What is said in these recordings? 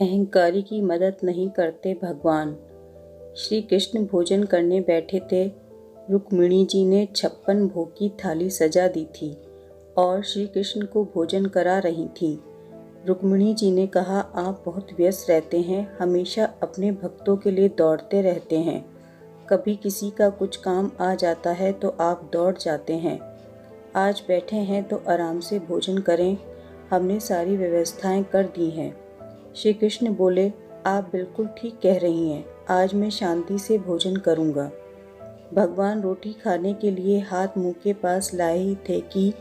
अहंकारी की मदद नहीं करते भगवान। श्री कृष्ण भोजन करने बैठे थे। रुक्मिणी जी ने 56 भोग की थाली सजा दी थी और श्री कृष्ण को भोजन करा रही थी। रुक्मिणी जी ने कहा, आप बहुत व्यस्त रहते हैं, हमेशा अपने भक्तों के लिए दौड़ते रहते हैं। कभी किसी का कुछ काम आ जाता है तो आप दौड़ जाते हैं। आज बैठे हैं तो आराम से भोजन करें, हमने सारी व्यवस्थाएं कर दी हैं। श्री कृष्ण बोले, आप बिल्कुल ठीक कह रही हैं, आज मैं शांति से भोजन करूंगा। भगवान रोटी खाने के लिए हाथ मुंह के पास लाए ही थे कि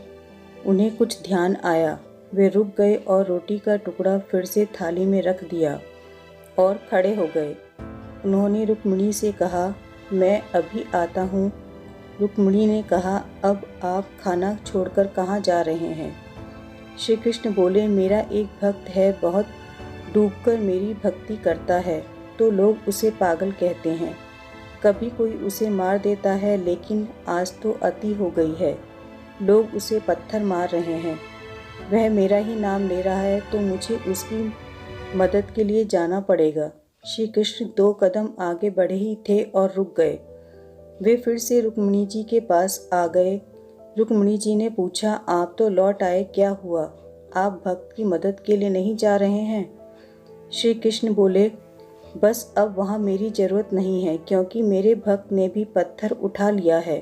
उन्हें कुछ ध्यान आया। वे रुक गए और रोटी का टुकड़ा फिर से थाली में रख दिया और खड़े हो गए। उन्होंने रुक्मिणी से कहा, मैं अभी आता हूँ। रुक्मिणी ने कहा, अब आप खाना छोड़कर कहाँ जा रहे हैं? श्री कृष्ण बोले, मेरा एक भक्त है, बहुत डूबकर मेरी भक्ति करता है तो लोग उसे पागल कहते हैं। कभी कोई उसे मार देता है, लेकिन आज तो अति हो गई है, लोग उसे पत्थर मार रहे हैं। वह मेरा ही नाम ले रहा है तो मुझे उसकी मदद के लिए जाना पड़ेगा। श्री कृष्ण 2 कदम आगे बढ़े ही थे और रुक गए। वे फिर से रुक्मिणी जी के पास आ गए। रुक्मिणी जी ने पूछा, आप तो लौट आए, क्या हुआ? आप भक्त की मदद के लिए नहीं जा रहे हैं? श्री कृष्ण बोले, बस अब वहाँ मेरी ज़रूरत नहीं है, क्योंकि मेरे भक्त ने भी पत्थर उठा लिया है।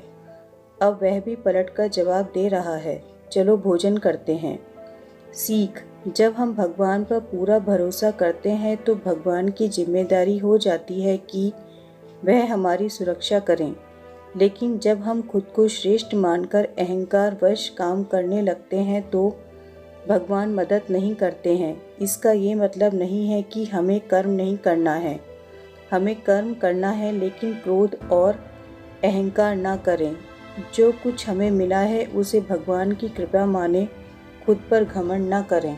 अब वह भी पलटकर जवाब दे रहा है। चलो भोजन करते हैं। सीख, जब हम भगवान पर पूरा भरोसा करते हैं तो भगवान की जिम्मेदारी हो जाती है कि वह हमारी सुरक्षा करें। लेकिन जब हम खुद को श्रेष्ठ मानकर अहंकार वश काम करने लगते हैं तो भगवान मदद नहीं करते हैं। इसका ये मतलब नहीं है कि हमें कर्म नहीं करना है। हमें कर्म करना है, लेकिन क्रोध और अहंकार ना करें। जो कुछ हमें मिला है उसे भगवान की कृपा माने, खुद पर घमंड ना करें।